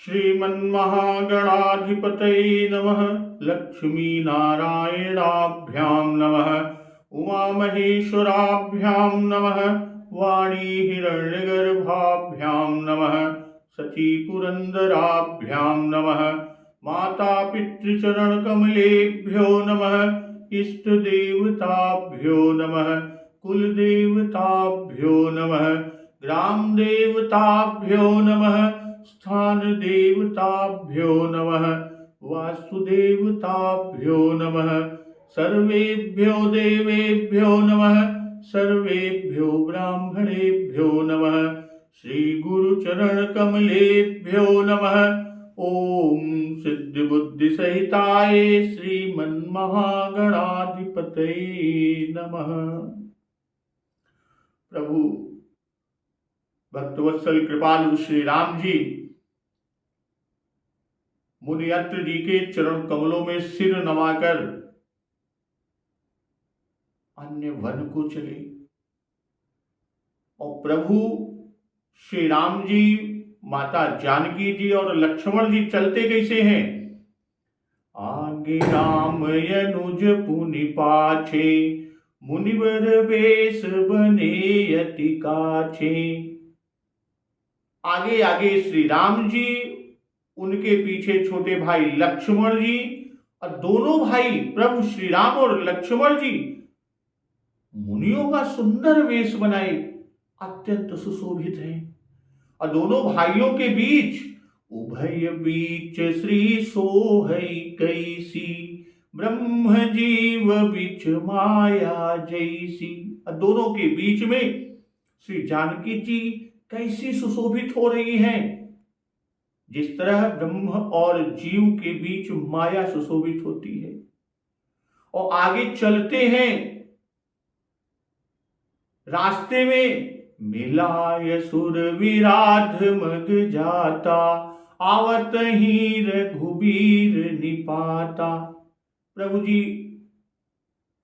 श्रीमन्महागणाधिपतये नमः। लक्ष्मीनारायणाभ्यां नमः। उमामहेश्वराभ्यां नमः। वाणीहिरण्यगर्भाभ्यां नमः। सचीपुरन्दराभ्यां नमः। मातापितृचरणकमलेभ्यो नमः। इष्टदेवताभ्यो नमः। कुलदेवताभ्यो नमः। ग्रामदेवताभ्यो नमः। स्थान देवताभ्यो नमः। वास्तुदेवताभ्यो नमः। सर्वेभ्यो देवेभ्यो नमः। सर्वेभ्यो ब्राह्मणेभ्यो नमः। श्री गुरुचरण कमलेभ्यो नमः। ओम सिद्धि बुद्धि सहिताय श्रीमन्महागणाधिपतये नमः। प्रभु भक्तवत्सल कृपालु श्री राम जी मुनियत्र जी के चरण कमलों में सिर नवाकर अन्य वन को चले और प्रभु श्री राम जी, माता जानकी जी और लक्ष्मण जी चलते कैसे हैं? आगे राम यनुज पुनि पाछे, मुनिवर बेश बने यति काछे। आगे आगे श्री राम जी, उनके पीछे छोटे भाई लक्ष्मण जी, और दोनों भाई प्रभु श्री राम और लक्ष्मण जी मुनियों का सुंदर वेश बनाए अत्यंत सुशोभित हैं। और दोनों भाइयों के बीच उभय बीच श्री सोहै कैसी, ब्रह्म जीव बीच माया जैसी। और दोनों के बीच में श्री जानकी जी कैसी सुशोभित हो रही हैं, जिस तरह ब्रह्म और जीव के बीच माया सुशोभित होती है। और आगे चलते हैं, रास्ते में मिलाय सुर विराध मग जाता, आवत ही रघुबीर निपाता। प्रभु जी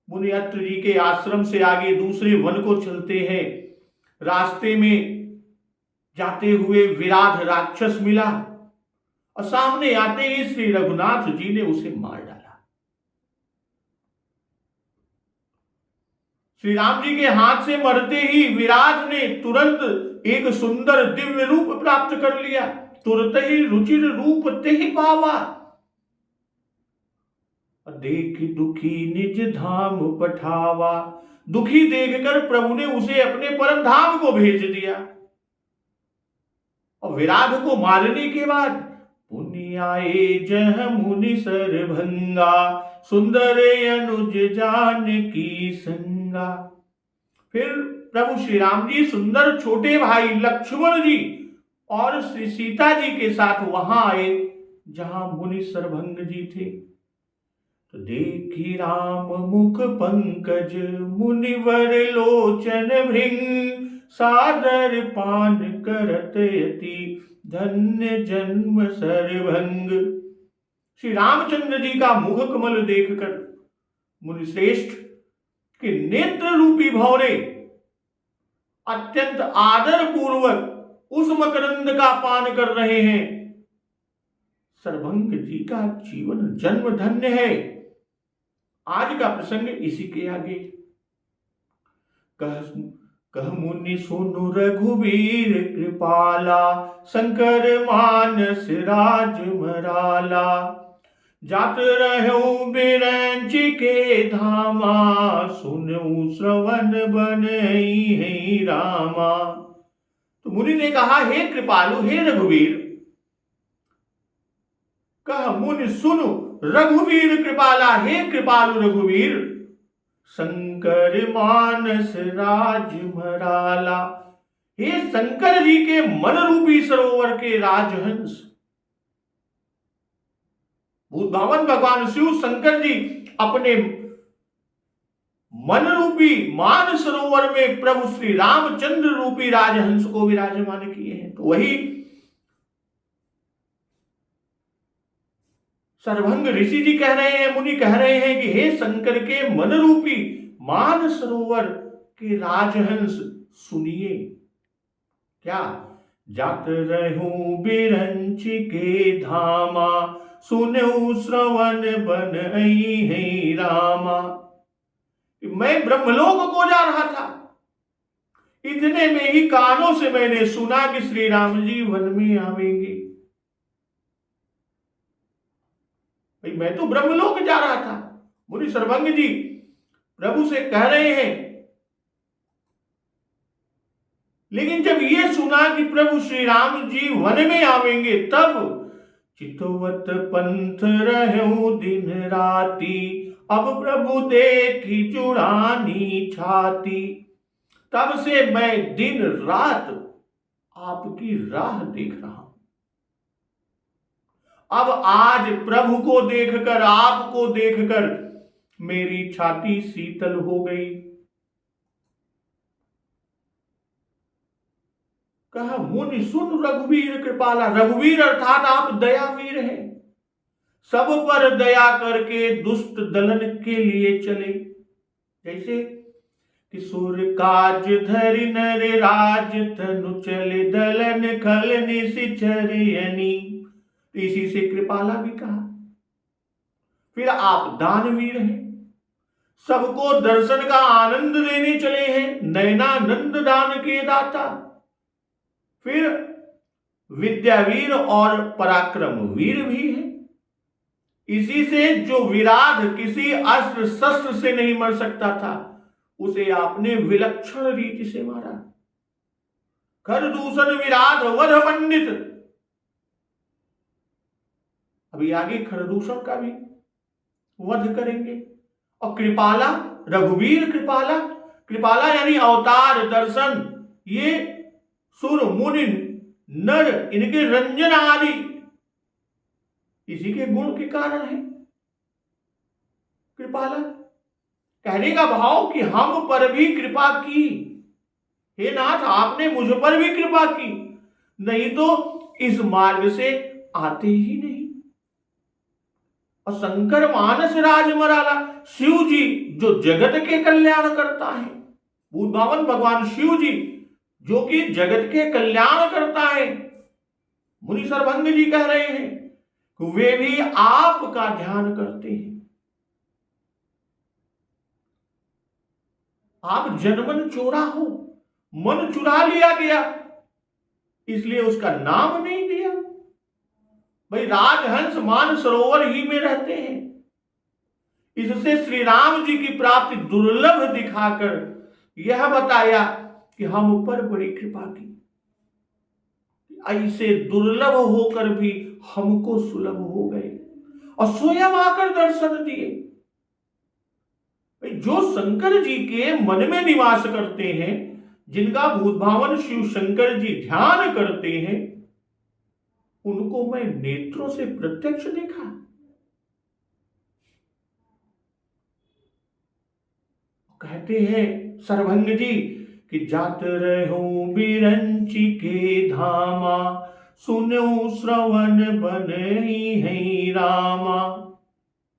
मुनियत्र जी के आश्रम से आगे दूसरे वन को चलते हैं। रास्ते में जाते हुए विराध राक्षस मिला और सामने आते ही श्री रघुनाथ जी ने उसे मार डाला। श्री राम जी के हाथ से मरते ही विराट ने तुरंत एक सुंदर दिव्य रूप प्राप्त कर लिया। तुरंत ही रुचिर रूप तेहि पावा, देख दुखी निज धाम पठावा। दुखी देखकर प्रभु ने उसे अपने परम धाम को भेज दिया। और विराट को मारने के बाद पुनि आए जह मुनि सरभंगा, सुंदर अनुज जानकी संगा। फिर प्रभु श्री राम जी सुंदर छोटे भाई लक्ष्मण जी और श्री सीता जी के साथ वहां आए जहां मुनि सरभंग जी थे। तो देखी राम मुख पंकज, मुनिवर लोचन भृंग, सादर पान करत यति, धन्य जन्म सरभंग। श्री रामचंद्र जी का मुख कमल देखकर मुनिश्रेष्ठ के नेत्र रूपी भौरे अत्यंत आदर पूर्वक उस मकरंद का पान कर रहे हैं। सरभंग जी का जीवन जन्म धन्य है। आज का प्रसंग इसी के आगे। कह मुनि सुनु रघुबीर कृपाला, शंकर मानस राज मराला। जात रहूं बिरंच के धामा, सुनूं श्रवण बनई है रामा। तो मुनि ने कहा, हे कृपालु, हे रघुवीर। कह मुनि सुनु रघुवीर कृपाला, हे कृपालु रघुवीर। शंकर मानस राज मराला, हे शंकर जी के मन रूपी सरोवर के राजहंस। भूतभावन भगवान शिव शंकर जी अपने मन रूपी मान सरोवर में प्रभु श्री रामचंद्र रूपी राजहंस को विराजमान किए हैं। तो वही सरभंग ऋषि जी कह रहे हैं, मुनि कह रहे हैं कि हे शंकर के मन रूपी मान सरोवर के राजहंस सुनिए। क्या जात रहूं बिरंच के धामा, सुनऊ श्रवण बन है रामा। मैं ब्रह्मलोक को जा रहा था, इतने में ही कानों से मैंने सुना कि श्री राम जी वन में आवेंगे। भाई मैं तो ब्रह्मलोक जा रहा था। मुनि सर्वंग जी प्रभु से कह रहे हैं, लेकिन जब ये सुना कि प्रभु श्री राम जी वन में आवेंगे, तब चितवत पंथ रहूं दिन राती, अब प्रभु देखी जुड़ानी छाती। तब से मैं दिन रात आपकी राह देख रहा हूं। अब आज प्रभु को देखकर, आपको देखकर मेरी छाती शीतल हो गई। कहा, मुनि सुन रघुवीर कृपाला। रघुवीर अर्थात आप दयावीर हैं, सब पर दया करके दुष्ट दलन के लिए चले। जैसे किशोर काज धरि नर राज तनु चले, दलन खल निशिचरयनी। इसी से कृपाला भी कहा। फिर आप दानवीर हैं, सबको दर्शन का आनंद देने चले हैं, नयनानंद दान के दाता। फिर विद्यावीर और पराक्रम वीर भी है। इसी से जो विराध किसी अस्त्र शस्त्र से नहीं मर सकता था, उसे आपने विलक्षण रीति से मारा। खरदूषण विराध वध पंडित। अभी आगे खरदूषण का भी वध करेंगे। और कृपाला, रघुवीर कृपाला, कृपाला यानी अवतार दर्शन। ये सुर मुनि नर इनके रंजन आदि इसी के गुण के कारण है कृपाला। कहने का भाव कि हम पर भी कृपा की, हे नाथ आपने मुझ पर भी कृपा की, नहीं तो इस मार्ग से आते ही नहीं। और शंकर मानस राज मराला, शिव जी जो जगत के कल्याण करता है, भूतभावन भगवान शिव जी जो कि जगत के कल्याण करता है, मुनि सर्वंग जी कह रहे हैं कि वे भी आपका ध्यान करते हैं। आप जनमन चोरा हो, मन चुरा लिया गया, इसलिए उसका नाम नहीं दिया। भाई राजहंस मान सरोवर ही में रहते हैं। इससे श्री राम जी की प्राप्ति दुर्लभ दिखाकर यह बताया कि हम पर बड़ी कृपा की, ऐसे दुर्लभ होकर भी हमको सुलभ हो गए और स्वयं आकर दर्शन दिए। जो शंकर जी के मन में निवास करते हैं, जिनका भूतभावन शिव शंकर जी ध्यान करते हैं, उनको मैं नेत्रों से प्रत्यक्ष देखा। कहते हैं सर्वंग जी कि जात रहूं बिरंची के धामा, सुनऊ श्रवण बनई है रामा।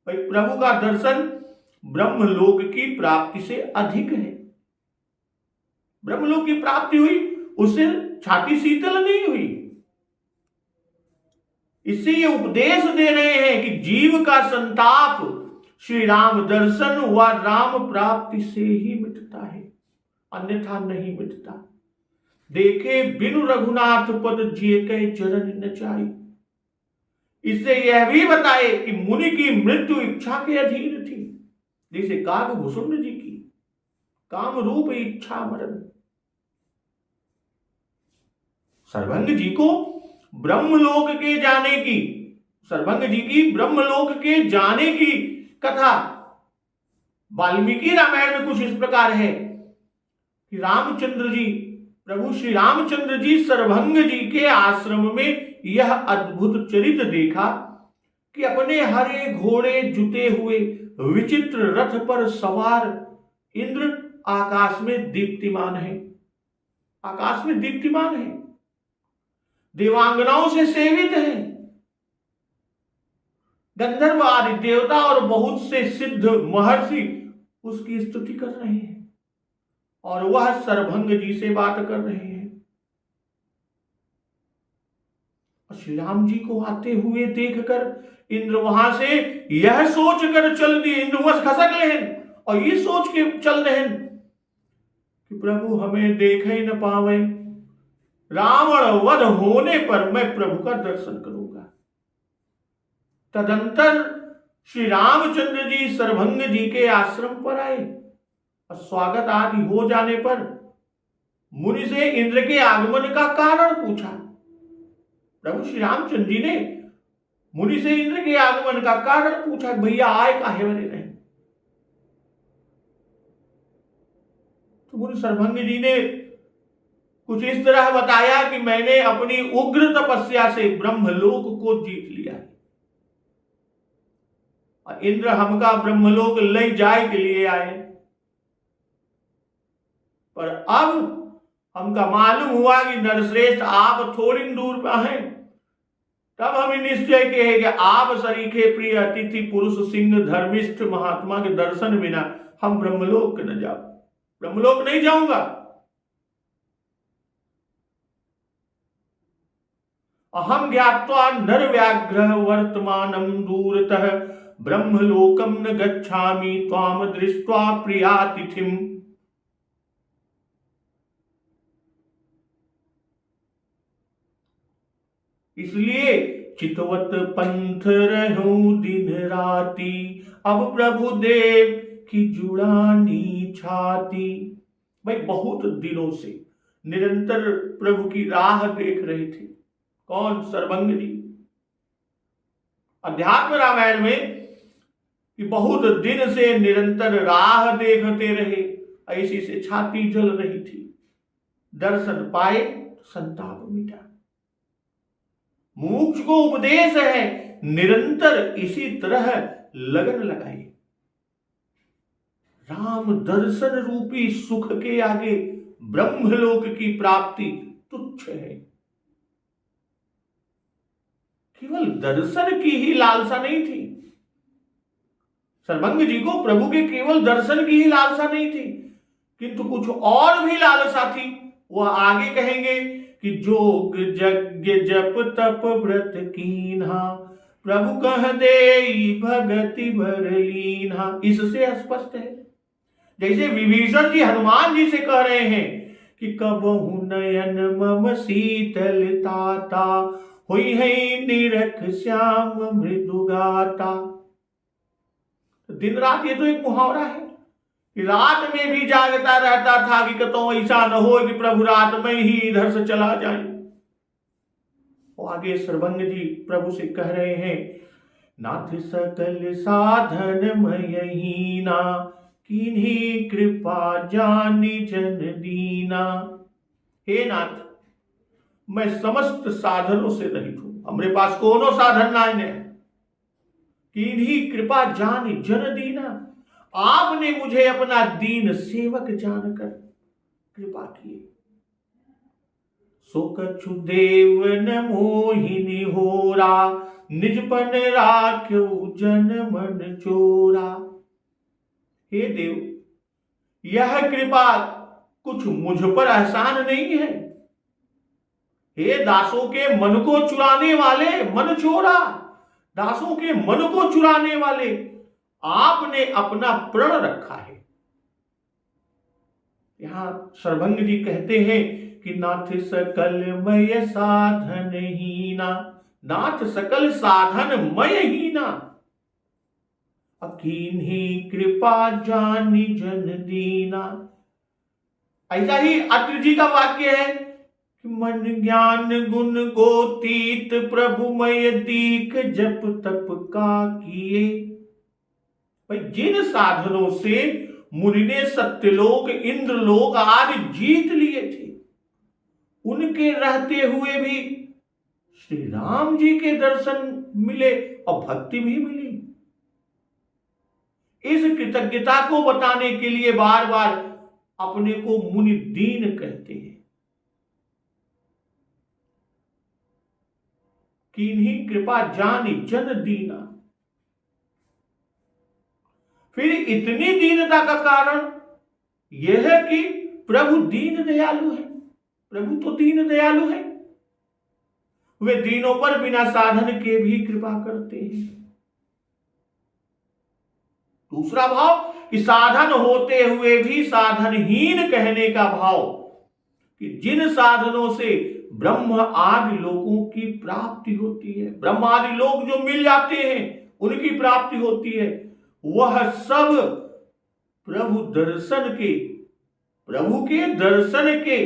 भाई प्रभु का दर्शन ब्रह्मलोक की प्राप्ति से अधिक है। ब्रह्मलोक की प्राप्ति हुई, उससे छाती शीतल नहीं हुई। इससे ये उपदेश दे रहे हैं कि जीव का संताप श्री राम दर्शन व राम प्राप्ति से ही मिटता है, अन्यथा नहीं मिटता। देखे बिनु रघुनाथ पद जिए कह चरण न चाही। इससे यह भी बताए कि मुनि की मृत्यु इच्छा के अधीन थी, जैसे काकभूषुंड जी की काम रूप इच्छा मरण। सर्वंग जी को ब्रह्मलोक के जाने की, सर्वंग जी की ब्रह्मलोक के जाने की कथा वाल्मीकि रामायण में कुछ इस प्रकार है कि रामचंद्र जी, प्रभु श्री रामचंद्र जी सर्वंग जी के आश्रम में यह अद्भुत चरित्र देखा कि अपने हरे घोड़े जुते हुए विचित्र रथ पर सवार इंद्र आकाश में दीप्तिमान है, आकाश में दीप्तिमान है, देवांगनाओं से सेवित है। गंधर्व आदि देवता और बहुत से सिद्ध महर्षि उसकी स्तुति कर रहे हैं और वह सर्वंग जी से बात कर रहे हैं। श्री राम जी को आते हुए देखकर इंद्र वहां से यह सोच कर चल दिए, इंद्र वश खसक लेन और ये सोच के चल रहे कि प्रभु हमें देख ही न पावे, रावण वध होने पर मैं प्रभु का दर्शन करूंगा। तदंतर श्री रामचंद्र जी सरभंग जी के आश्रम पर आए और स्वागत आदि हो जाने पर मुनि से इंद्र के आगमन का कारण पूछा। प्रभु श्री रामचंद्र जी ने मुनि से इंद्र के आगमन का कारण पूछा, भैया आए काहे बने रहे। तो मुनि सरभंग जी ने कुछ इस तरह बताया कि मैंने अपनी उग्र तपस्या से ब्रह्मलोक को जीत लिया है और इंद्र हमका ब्रह्मलोक ले जाए के लिए आए, पर अब हमका मालूम हुआ कि नरश्रेष्ठ आप थोड़ी दूर पर हैं, तब हमें निश्चय के है कि आप सरीखे प्रिय अतिथि पुरुष सिंह धर्मिष्ठ महात्मा के दर्शन बिना हम ब्रह्मलोक न जाओ, ब्रह्मलोक नहीं जाऊंगा। अहम ज्ञात्वा नर व्याघ्र वर्तमानम दूरतः ब्रह्मलोकम न गच्छामि त्वाम दृष्ट्वा प्रियातिथिम। इसलिए चितवत पंथ रहूं दिन राती, अब प्रभु देव की जुड़ानी छाती। भाई बहुत दिनों से निरंतर प्रभु की राह देख रहे थे। कौन? सरभंग जी। अध्यात्म रामायण में कि बहुत दिन से निरंतर राह देखते रहे, ऐसी से छाती जल रही थी। दर्शन पाए संताप मिटा। मोक्ष को उपदेश है, निरंतर इसी तरह लगन लगाए। राम दर्शन रूपी सुख के आगे ब्रह्मलोक की प्राप्ति तुच्छ है। केवल दर्शन की ही लालसा नहीं थी सरभंग जी को, प्रभु के केवल दर्शन की ही लालसा नहीं थी, किंतु कुछ और भी लालसा थी। वह आगे कहेंगे कि जोग यज्ञ जप तप व्रत कीन्हा, प्रभु कह दे भगति भर लीन्हा। इससे स्पष्ट है जैसे विभीषण जी हनुमान जी से कह रहे हैं कि कबहु नयन मम शीतलताता, हुई है निरख श्याम मृदु गाता। दिन रात ये तो एक मुहावरा है कि रात में भी जागता रहता था कि कतो ऐसा न हो कि प्रभु रात में ही इधर से चला जाए। और आगे सरभंग जी प्रभु से कह रहे हैं, नाथ सकल साधन मयहीना, किन्हीं कृपा जानी जन दीना। हे नाथ, मैं समस्त साधनों से रहित हूं, हमरे पास कोनो साधन ना है। किन्हीं कृपा जानी जन दीना, आपने मुझे अपना दीन सेवक जानकर कृपा किए। सो कछु देव न मोहिनी होरा, निजपन राख्यो जन मन चोरा। हे देव, यह कृपा कुछ मुझ पर एहसान नहीं है। हे दासों के मन को चुराने वाले, मन चोरा, दासों के मन को चुराने वाले, आपने अपना प्रण रखा है। यहां सरभंग जी कहते हैं कि नाथ सकल मय साधन हीना, नाथ सकल साधन मय हीना, अकीन्ही कृपा जानी जन दीना। ऐसा ही अत्रि जी का वाक्य है कि मन ज्ञान गुण गोतीत, प्रभुमय दीख जप तप का किए। भाई जिन साधनों से मुनि ने सत्यलोक इंद्रलोक आदि जीत लिए थे, उनके रहते हुए भी श्री राम जी के दर्शन मिले और भक्ति भी मिली। इस कृतज्ञता को बताने के लिए बार बार अपने को मुनि दीन कहते हैं। किन्हीं कृपा जानी जन दीना। फिर इतनी दीनता का कारण यह है कि प्रभु दीन दयालु है। प्रभु तो दीन दयालु है। वे दीनों पर बिना साधन के भी कृपा करते हैं। दूसरा भाव कि साधन होते हुए भी साधनहीन कहने का भाव, कि जिन साधनों से ब्रह्म आदि लोगों की प्राप्ति होती है, ब्रह्म आदि लोग जो मिल जाते हैं उनकी प्राप्ति होती है, वह सब प्रभु के दर्शन के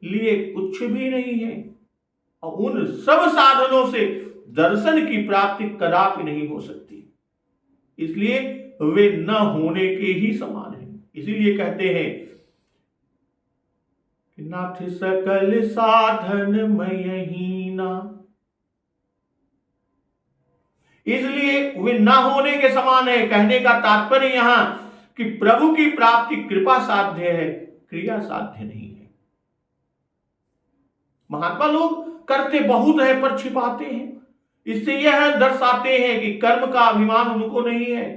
लिए कुछ भी नहीं है, और उन सब साधनों से दर्शन की प्राप्ति कदापि नहीं हो सकती, इसलिए वे न होने के ही समान है। इसीलिए कहते हैं कि नाथ सकल साधन मयहीना, इसलिए वे न होने के समान है। कहने का तात्पर्य यहां कि प्रभु की प्राप्ति कृपा साध्य है, क्रिया साध्य नहीं है। महात्मा लोग करते बहुत है पर छिपाते हैं, इससे यह दर्शाते हैं कि कर्म का अभिमान उनको नहीं है।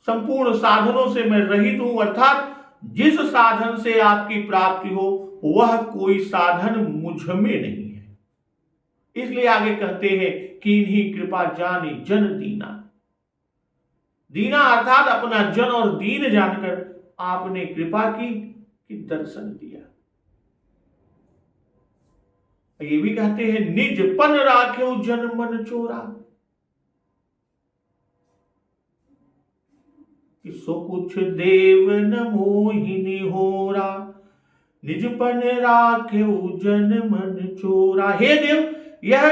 संपूर्ण साधनों से मैं रहित हूं, अर्थात जिस साधन से आपकी प्राप्ति हो वह कोई साधन मुझ में नहीं है। इसलिए आगे कहते हैं कि इन्हीं कृपा जाने जन दीना, दीना अर्थात अपना जन और दीन जानकर आपने कृपा की कि दर्शन दिया। ये भी कहते हैं निज पन राखे जन मन चोरा, कि सो कुछ देव न मोहिनी होरा, निज पन राखे जन मन चोरा। हे देव, यह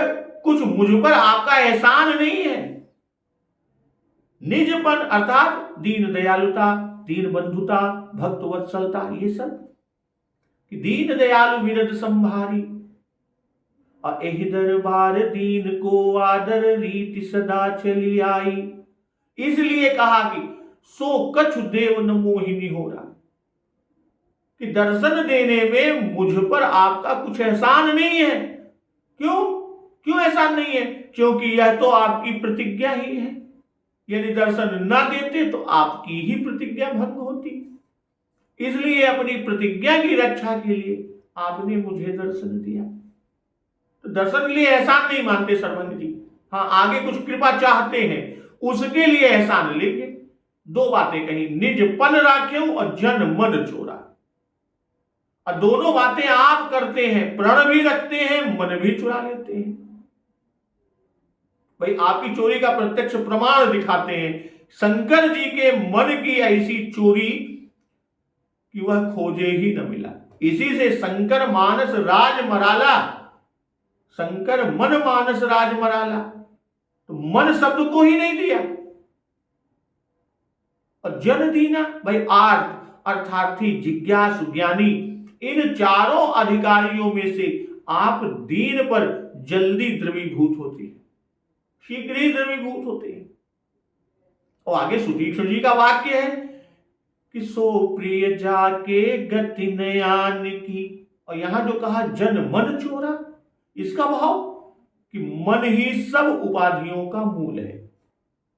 कुछ मुझ पर आपका एहसान नहीं है। निजपन अर्थात दीन दयालुता, दीन बंधुता, भक्त वत्सलता, ये सब कि दीन दयालु विरद संभारी, और एहि दरबार दीन को आदर रीति सदा चली आई। इसलिए कहा कि सो कछु देव न मोहिनी हो रहा, कि दर्शन देने में मुझ पर आपका कुछ एहसान नहीं है। क्यों एहसान नहीं है? क्योंकि यह तो आपकी प्रतिज्ञा ही है। यदि दर्शन न देते तो आपकी ही प्रतिज्ञा भंग होती, इसलिए अपनी प्रतिज्ञा की रक्षा के लिए आपने मुझे दर्शन दिया। तो दर्शन के लिए एहसान नहीं मानते सर्वंग जी। हाँ, आगे कुछ कृपा चाहते हैं, उसके लिए एहसान लेंगे। दो बातें कही, निज पन राख्यो और जन मन चोरा। और दोनों बातें आप करते हैं, प्रण भी रखते हैं, मन भी चुरा लेते हैं। भाई आपकी चोरी का प्रत्यक्ष प्रमाण दिखाते हैं। शंकर जी के मन की ऐसी चोरी कि वह खोजे ही न मिला। इसी से शंकर मानस राज मराला, शंकर मन मानस राज मराला, तो मन शब्द को ही नहीं दिया। और जन दीना, भाई आर्थ, अर्थार्थी, जिज्ञासु, ज्ञानी, इन चारों अधिकारियों में से आप दीन पर जल्दी द्रवीभूत होते हैं, शीघ्र ही द्रवीभूत होते हैं। और आगे सुतीक्ष्ण जी का वाक्य है कि सो प्रिय जाके गति नयान की। और यहां जो कहा जन मन चोरा, इसका भाव कि मन ही सब उपाधियों का मूल है।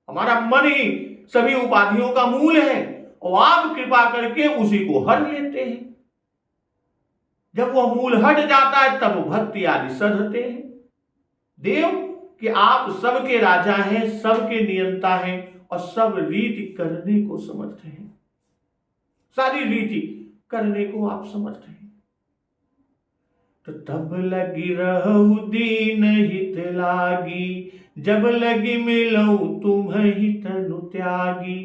हमारा मन ही सभी उपाधियों का मूल है, और आप कृपा करके उसी को हर लेते हैं। जब वह मूल हट जाता है तब भक्ति आदि सधते हैं। देव कि आप सबके राजा हैं, सबके नियंता हैं, और सब रीति करने को समर्थ हैं। सारी रीति करने को आप समर्थ हैं। तो तब लगी रहु दीन हित लागी, जब लगी मिलऊ तुम्हें तनु त्यागी।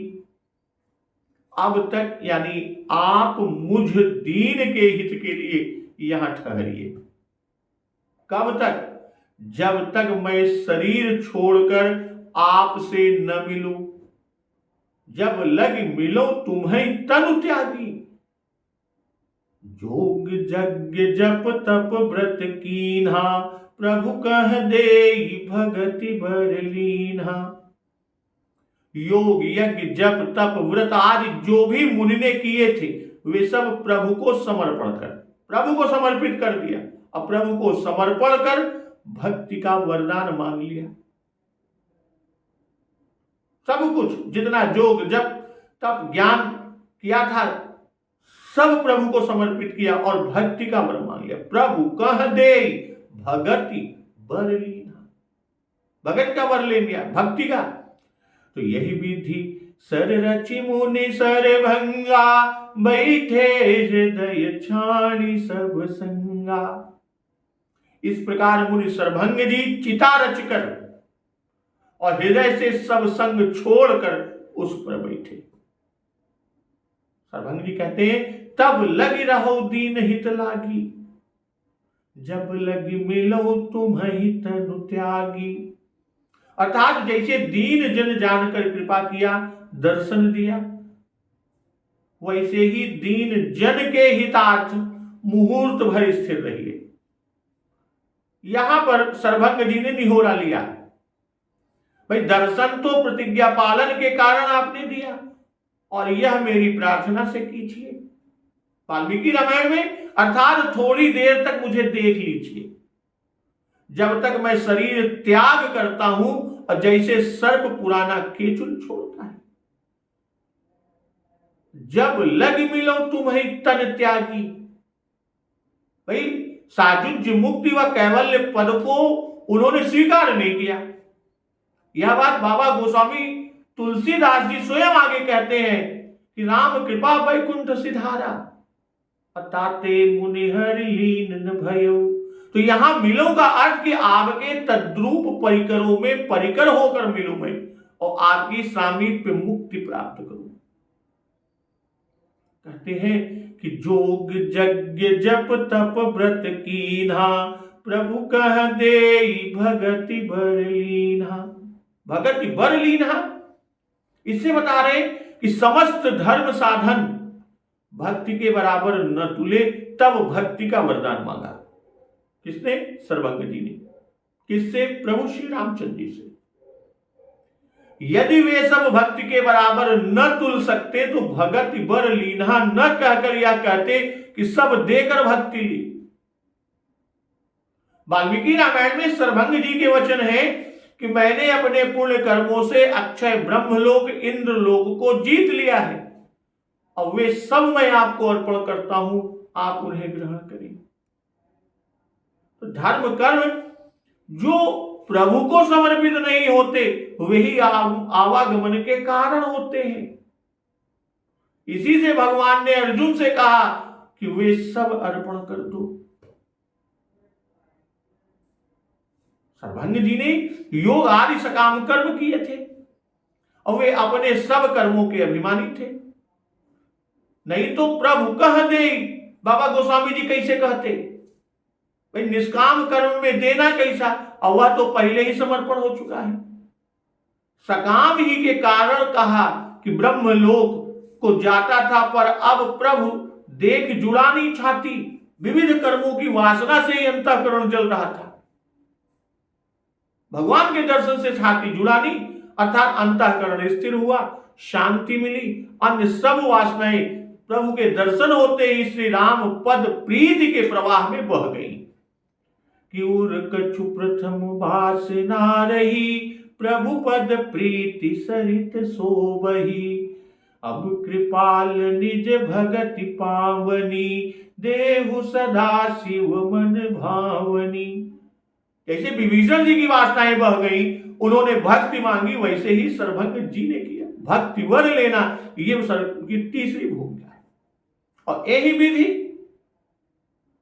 अब तक यानी आप मुझ दीन के हित के लिए यहां ठहरिए। कब तक? जब तक मैं शरीर छोड़कर आपसे न मिलूं। जब लग मिलो तुम्हें तनु त्यागी। जोग यज्ञ जप तप व्रत कीन्हा, प्रभु कह देई भगति बर लीन्हा। योग यज्ञ जप तप व्रत आदि जो भी मुनि ने किए थे, वे सब प्रभु को समर्पण कर, प्रभु को समर्पित कर दिया। अब प्रभु को समर्पण कर भक्ति का वरदान मांग लिया। सब कुछ जितना योग जप तप ज्ञान किया था, सब प्रभु को समर्पित किया और भक्ति का वर मांग लिया। प्रभु कह दे भगति बर लीना, भगत का वर ले लिया, भक्ति का। तो यही विधि सर रचि मुनि सर भंगा, बैठे हृदय छाणी सब संगा। इस प्रकार मुनि सरभंग जी चिता रचकर और हृदय से सब संग छोड़कर उस पर बैठे। सरभंग जी कहते हैं, तब लगी रहो दीन हित लागी, जब लगी मिलो तुम्हें तनु त्यागी। अर्थात जैसे दीन जन जानकर कृपा किया, दर्शन दिया, वैसे ही दीन जन के हितार्थ मुहूर्त भर स्थिर रहिए। यहां पर सरभंग जी ने निहोरा लिया, भाई दर्शन तो प्रतिज्ञा पालन के कारण आपने दिया, और यह मेरी प्रार्थना से कीजिए। वाल्मीकि रामायण में अर्थात थोड़ी देर तक मुझे देख लीजिए, जब तक मैं शरीर त्याग करता हूं, और जैसे सर्प पुराना केचुल छोड़ता है। जब लग मिलो तुम्हें तन त्यागी, भाई साजुज्य मुक्ति व कैवल्य पद को उन्होंने स्वीकार नहीं किया। यह बात बाबा गोस्वामी तुलसीदास जी स्वयं आगे कहते हैं कि राम कृपा वैकुंठ सिधारा, अताते मुनिहर लीन न भयो। तो यहां मिलो का अर्थ कि आपके तद्रूप परिकरों में परिकर होकर मिलूं मैं, और आपकी सामीप्य मुक्ति प्राप्त करूं। कहते हैं कि जोग यज्ञ जप तप व्रत कीन्हा, प्रभु कह देई भगति बर लीन्हा। भगति बर लीन्हा, इससे बता रहे कि समस्त धर्म साधन भक्ति के बराबर न तुले, तब भक्ति का वरदान मांगा। किसने? सरभंग जी ने। किससे? प्रभु श्री रामचंद्र जी से। यदि वे सब भक्ति के बराबर न तुल सकते तो भगति बर लीन्हा न कहकर यह कहते कि सब देकर भक्ति ली। वाल्मीकि रामायण में सरभंग जी के वचन है कि मैंने अपने पुण्य कर्मों से अक्षय ब्रह्मलोक इंद्रलोक को जीत लिया है, और वे सब मैं आपको अर्पण करता हूं, आप उन्हें ग्रहण करें। तो धर्म कर्म जो प्रभु को समर्पित नहीं होते, वही आवागमन के कारण होते हैं। इसी से भगवान ने अर्जुन से कहा कि वे सब अर्पण कर दो। सरभंग जी ने योग आदि सकाम कर्म किए थे, और वे अपने सब कर्मों के अभिमानी थे। नहीं तो प्रभु कह दे, बाबा गोस्वामी जी कैसे कहते? भाई निष्काम कर्म में देना कैसा, और वह तो पहले ही समर्पण हो चुका है। सकाम ही के कारण कहा कि ब्रह्मलोक को जाता था, पर अब प्रभु देख जुड़ानी छाती, विविध कर्मों की वासना से ही अंतःकरण जल रहा था। भगवान के दर्शन से छाती जुड़ानी, अर्थात अंतःकरण स्थिर हुआ, शांति मिली, अन्य सब वासनाएं प्रभु के दर्शन होते ही श्री राम पद प्रीति के प्रवाह में बह गई। कि उर कछु प्रथम वासना रही, प्रभु पद प्रीति सरित सोबही। अब कृपाल निज भगति पावनी, देहु सदा शिव मन भावनी। जैसे विभीषण जी की वासनाएं बह गई, उन्होंने भक्ति मांगी, वैसे ही सरभंग जी ने किया। भक्ति वर लेना, ये सर की तीसरी भूमिका है। और यही विधि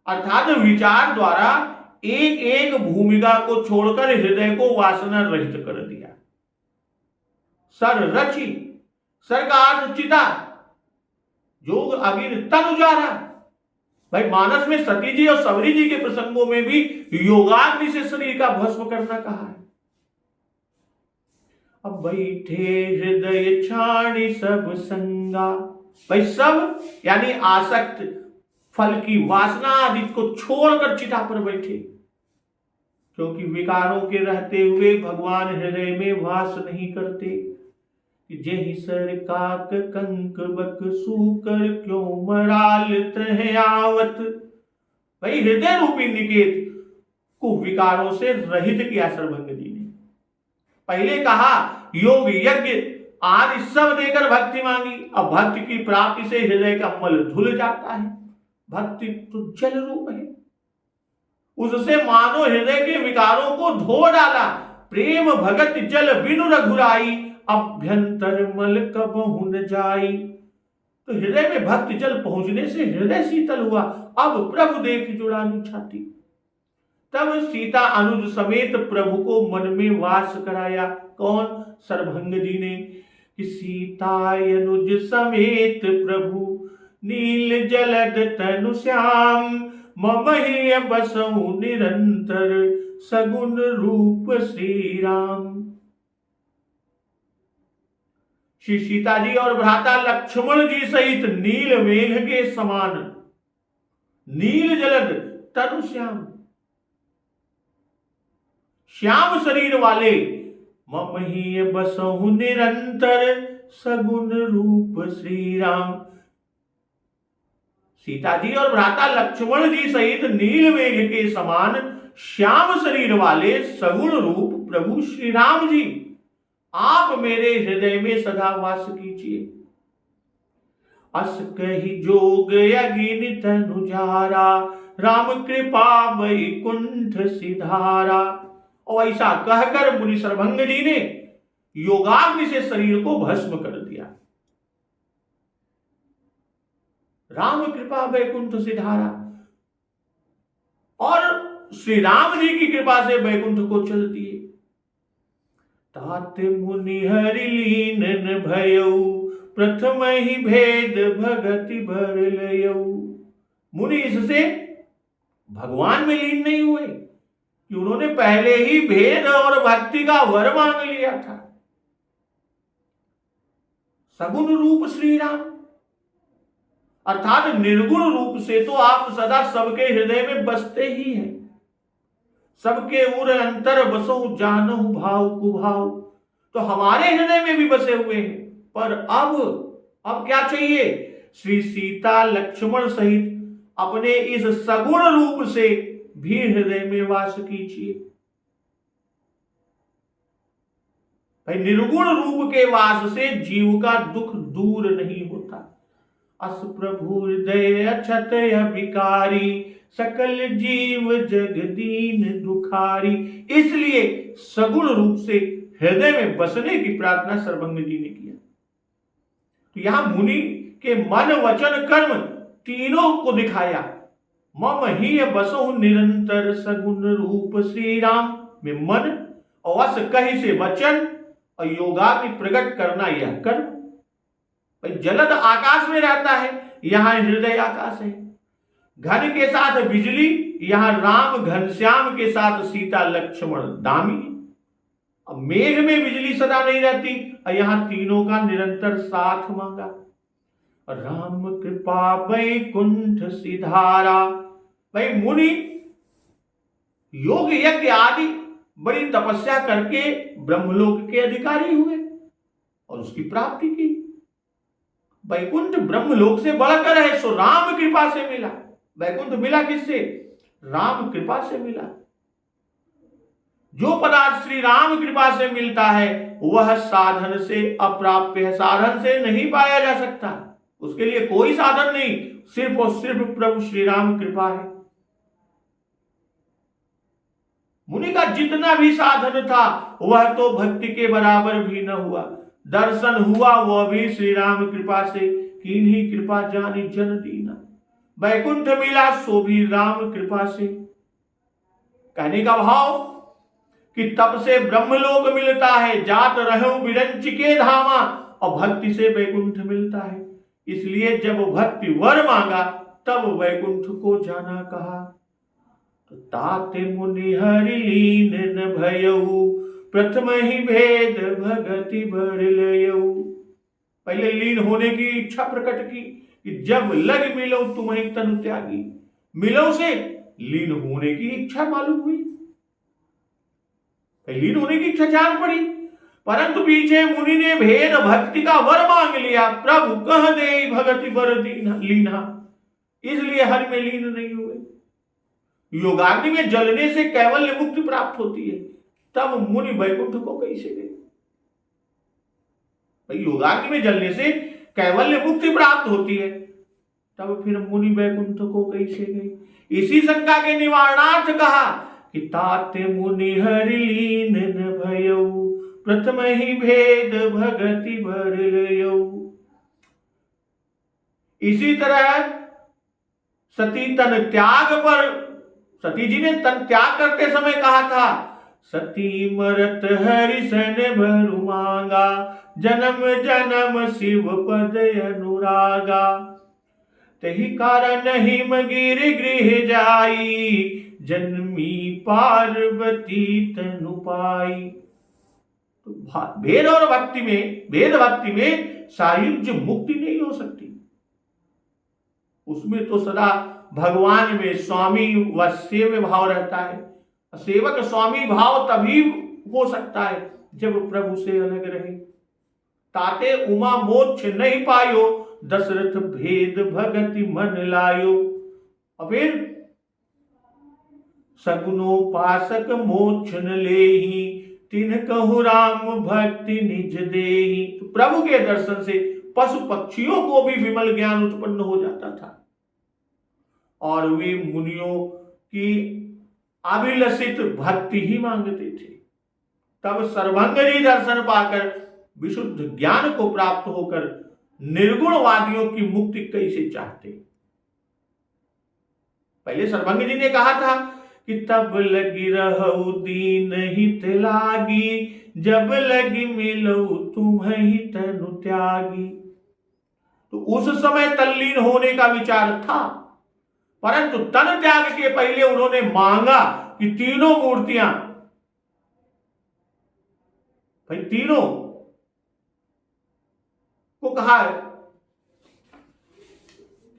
अर्थात विचार द्वारा एक एक भूमिका को छोड़कर हृदय को वासना रहित कर दिया। सर रचि, सर का अर्थ चिता, जोग अगिन तन उजारा। भाई मानस में सती जी और सबरी जी के प्रसंगों में भी योगाग्नि से शरीर का भस्म करना कहा है। अब बैठे हृदय छाणी सब संगा, भाई सब यानी आसक्त फल की वासना आदि को छोड़कर चिता पर बैठे, क्योंकि विकारों के रहते हुए भगवान हृदय में वास नहीं करते। जेहि सर काक कंक बक सूकर, क्यों मराल तह आवत। भाई हृदय रूपी निकेत को विकारों से रहित किया सरभंग जी ने। पहले कहा योग यज्ञ आदि सब देकर भक्ति मांगी, अब भक्ति की प्राप्ति से हृदय का मल धुल जाता है। भक्ति तो जल रूप है, उससे मानो हृदय के विकारों को धो डाला। प्रेम भगत जल बिनु रघुराई, अभ्यंतर मल कबहु न जाई। तो हृदय में भक्त जल पहुंचने से हृदय शीतल हुआ। अब प्रभु देख जुड़ानी छाती। तब सीता अनुज समेत प्रभु को मन में वास कराया। कौन? सरभंग जी ने। कि सीता अनुज समेत प्रभु नील जलद तनु श्याम, मम ही बसहु निरंतर सगुन रूप श्री राम। श्री सीता जी और भ्राता लक्ष्मण जी सहित नील मेघ के समान नील जलद तनु श्याम, श्याम शरीर वाले, मम ही बसहु निरंतर सगुन रूप श्री राम। सीता जी और भ्राता लक्ष्मण जी सहित नील मेघ के समान श्याम शरीर वाले सगुण रूप प्रभु श्री राम जी, आप मेरे हृदय में सदा वास कीजिए। अस कही जोग अगिन तनुजारा, राम कृपा वैकुंठ सिधारा। और ऐसा कहकर मुनि सरभंग जी ने योगाग्नि से शरीर को भस्म कर दिया। राम कृपा वैकुंठ सिधारा, और श्री राम जी की कृपा से वैकुंठ को चल दिए। तात मुनि हरि लीन न भयऊ, प्रथम ही भेद भगति भर लयऊ। मुनि इससे भगवान में लीन नहीं हुए कि उन्होंने पहले ही भेद और भक्ति का वर मांग लिया था। सगुण रूप श्री राम, अर्थात निर्गुण रूप से तो आप सदा सबके हृदय में बसते ही हैं। सबके उर अंतर बसो जानहु भाव कुभाव, तो हमारे हृदय में भी बसे हुए हैं। पर अब क्या चाहिए? श्री सीता लक्ष्मण सहित अपने इस सगुण रूप से भी हृदय में वास कीजिए। भाई, निर्गुण रूप के वास से जीव का दुख दूर नहीं होता। अस प्रभु हृदय अछत विकारी, सकल जीव जगदीन दुखारी। इसलिए सगुण रूप से हृदय में बसने की प्रार्थना सरभंग जी ने किया। तो यहां मुनि के मन वचन कर्म तीनों को दिखाया। मम ही बसहु निरंतर सगुण रूप श्री राम, में मन और वस कही से वचन और योगाग्नि प्रकट करना यह कर्म। जलद आकाश में रहता है, यहां हृदय आकाश है। घन के साथ बिजली, यहां राम घनश्याम के साथ सीता लक्ष्मण दामिनी। अब मेघ में बिजली सदा नहीं रहती, और यहां तीनों का निरंतर साथ मांगा। राम कृपा वैकुंठ सिधारा। भाई, मुनि योग यज्ञ आदि बड़ी तपस्या करके ब्रह्मलोक के अधिकारी हुए और उसकी प्राप्ति की। वैकुंठ ब्रह्मलोक से बढ़कर है, सो राम कृपा से मिला। वैकुंठ मिला किससे? राम कृपा से मिला। जो पदार्थ श्री राम कृपा से मिलता है वह साधन से अप्राप्य है, साधन से नहीं पाया जा सकता। उसके लिए कोई साधन नहीं, सिर्फ और सिर्फ प्रभु श्री राम कृपा है। मुनि का जितना भी साधन था वह तो भक्ति के बराबर भी न हुआ। दर्शन हुआ वह भी श्री राम कृपा से, किन्हीं कृपा जानी जन दीना। वैकुंठ मिला सो भी राम कृपा से। कहने का भाव कि तप से ब्रह्मलोक मिलता है, जात रहो विरंच के धामा, और भक्ति से वैकुंठ मिलता है। इसलिए जब भक्ति वर मांगा तब वैकुंठ को जाना कहा। तो ताते मुनि हरि लीन न भयऊ, प्रथम ही भेद भगति भर लयऊ। पहले लीन होने की इच्छा प्रकट की कि जब लग मिलो तुम्हें तनु त्यागी। मिलो से लीन होने की इच्छा मालूम हुई, लीन होने की इच्छा जान पड़ी। परंतु पीछे मुनि ने भेद भक्ति का वर मांग लिया। प्रभु कह दे भगति वर लीना, इसलिए हरि में लीन नहीं हुए। योगाग्नि में जलने से कैवल्य मुक्ति प्राप्त होती है, तब मुनि वैकुंठ को कैसे गए? भाई, योगाग्नि में जलने से कैवल्य मुक्ति प्राप्त होती है, तब फिर मुनि वैकुंठ को कैसे गए? इसी शंका के निवारणार्थ कहा कि ताते मुनि हरि लीन न भयऊ, प्रथम ही भेद भगति भर लयऊ। इसी तरह सती तन त्याग पर, सती जी ने तन त्याग करते समय कहा था, सती मरत हरिशन भरु मांगा, जन्म जन्म शिव पद अनुरागा। तही कारण हिम गिर गृह जाई, जन्मी पार्वती तनु पाई। तो भेद और भक्ति में, भेद भक्ति में सायुज्य मुक्ति नहीं हो सकती। उसमें तो सदा भगवान में स्वामी व सेव्य भाव रहता है। सेवक स्वामी भाव तभी हो सकता है जब प्रभु से अलग रहे। ताते उमा मोक्ष नहीं पायो, दशरथ भेद भगति मन लायो। और फिर सगुनोपासक मोक्ष न लेहि, तिन कहु राम भक्ति निज देहि। तो प्रभु के दर्शन से पशु पक्षियों को भी विमल ज्ञान उत्पन्न हो जाता था और वे मुनियों की अभिलषित भक्ति ही मांगते थे। तब सर्वंगरी दर्शन पाकर विशुद्ध ज्ञान को प्राप्त होकर निर्गुणवादियों की मुक्ति कैसे चाहते। पहले सर्वंग जी ने कहा था कि तब लगी रहु दीन हित लागी, जब लगी मिलऊ तुम्हि तनु त्यागी। तो उस समय तल्लीन होने का विचार था, परंतु तन त्याग के पहले उन्होंने मांगा कि तीनों मूर्तियां, भाई तीनों को कहा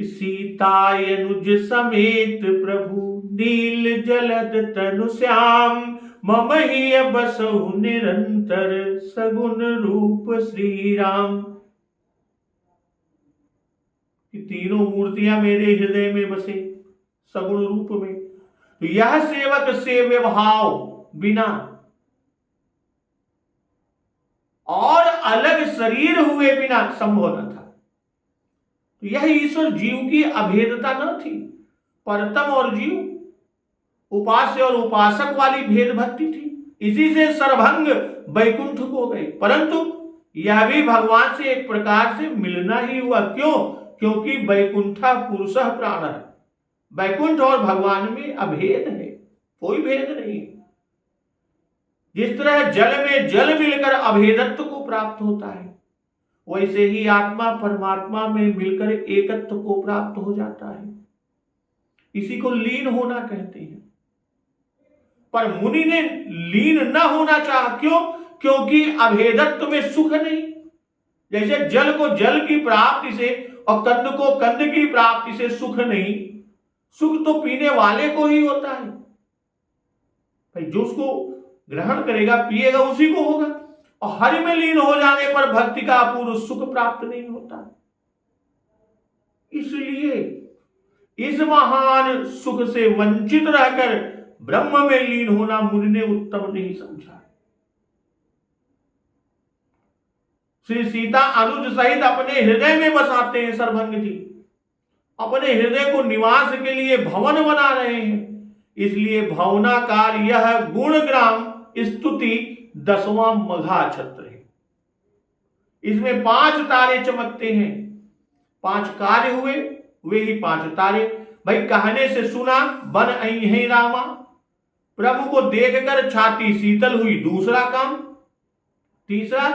कि सीतायनुज समेत प्रभु, नील जलद तनु श्याम, मम ही बसहु निरंतर, सगुन रूप श्री राम। कि तीनों मूर्तियां मेरे हृदय में बसे सगुण रूप में। तो यह सेवक सेव्य भाव बिना और अलग शरीर हुए बिना संभव न था। तो यह ईश्वर जीव की अभेदता न थी। परतम और जीव, उपास्य और उपासक वाली भेद भक्ति थी। इसी से सर्वभंग वैकुंठ को गए, परंतु यह भी भगवान से एक प्रकार से मिलना ही हुआ। क्यों? क्योंकि वैकुंठा पुरुषः प्राण है। वैकुंठ और भगवान में अभेद है, कोई भेद नहीं। जिस तरह जल में जल मिलकर अभेदत्व को प्राप्त होता है, वैसे ही आत्मा परमात्मा में मिलकर एकत्व को प्राप्त हो जाता है। इसी को लीन होना कहते हैं। पर मुनि ने लीन न होना चाहा। क्यों? क्योंकि अभेदत्व में सुख नहीं। जैसे जल को जल की प्राप्ति से और कंद को कंद की प्राप्ति से सुख नहीं, सुख तो पीने वाले को ही होता है। भाई जो उसको ग्रहण करेगा, पिएगा, उसी को होगा। और हरि में लीन हो जाने पर भक्ति का अपूर्व सुख प्राप्त नहीं होता। इसलिए इस महान सुख से वंचित रहकर ब्रह्म में लीन होना मुनि ने उत्तम नहीं समझा। श्री सीता अनुज सहित अपने हृदय में बसाते हैं सर्वभंग जी। अपने हृदय को निवास के लिए भवन बना रहे हैं। इसलिए भवनाकार यह गुणग्राम स्तुति 10वां मघा छत्र है। इसमें 5 तारे चमकते हैं। 5 कार्य हुए, वे ही 5 तारे। भाई कहने से सुना बन आई है रामा, प्रभु को देखकर छाती शीतल हुई, दूसरा काम। तीसरा,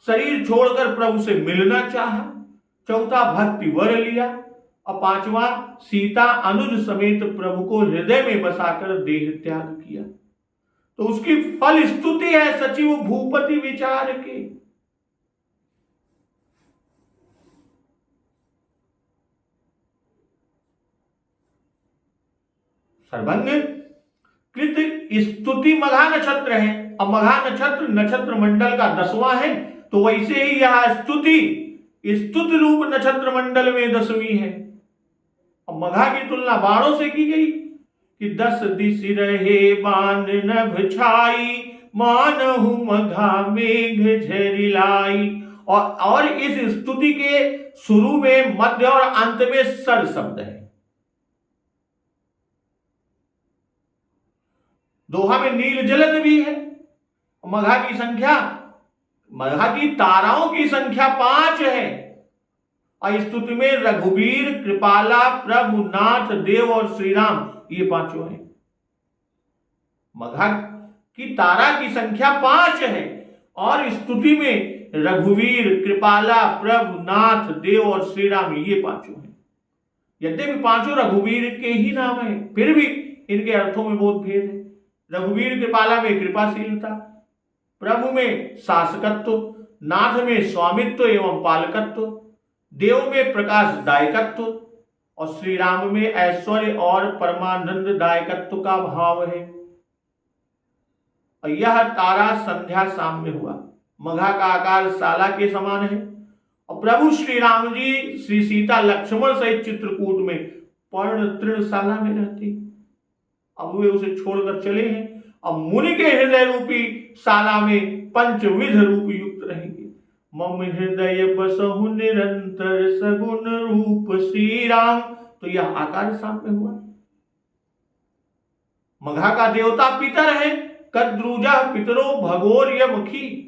शरीर छोड़कर प्रभु से मिलना चाहा। चौथा, भक्ति वर लिया। और 5वां, सीता अनुज समेत प्रभु को हृदय में बसाकर देह त्याग किया। तो उसकी फल स्तुति है सचिव भूपति विचार के। सर्वंग कृत स्तुति मघा नक्षत्र है। अब मघा नक्षत्र नक्षत्र मंडल का 10वां है, तो वैसे ही यह स्तुति स्तुत रूप नक्षत्र मंडल में 10वीं है। अब मघा की तुलना बाणों से की गई कि 10 दिश रहे बाण नभ छाई, मानहु मघा मेघ झरिलाई। और इस स्तुति के शुरू में, मध्य और अंत में सर शब्द है। दोहा में नील जलन भी है। मघा की संख्या, मघा की ताराओं की संख्या 5 है। और स्तुति में रघुवीर, कृपाला, प्रभुनाथ, देव और श्री राम, ये पांचों हैं। मघा की तारा की संख्या 5 है और स्तुति में रघुवीर, कृपाला, प्रभुनाथ, देव और श्री राम, ये पांचों हैं। यद्यपि पांचों रघुवीर के ही नाम है, फिर भी इनके अर्थों में बहुत भेद है। रघुवीर कृपाला में कृपाशीलता, प्रभु में शासकत्व, नाथ में स्वामित्व एवं पालकत्व, देव में प्रकाशदायकत्व और श्री राम में ऐश्वर्य और परमानंद दायकत्व का भाव है। और यह तारा संध्या साम्य हुआ। मघा का आकार साला के समान है और प्रभु श्री राम जी श्री सीता लक्ष्मण सहित चित्रकूट में पर्ण तृणशाला में रहते। अब वे उसे छोड़कर चले हैं। अब मुनि के हृदय रूपी शाला में पंचविध रूप युक्त रहेंगे। मम हृदय बसहु निरंतर सगुण रूप श्री राम। तो यह आकार साम्य हुआ। मघा का देवता पितर है, कद्रुजा पितरो भगोर यमखी।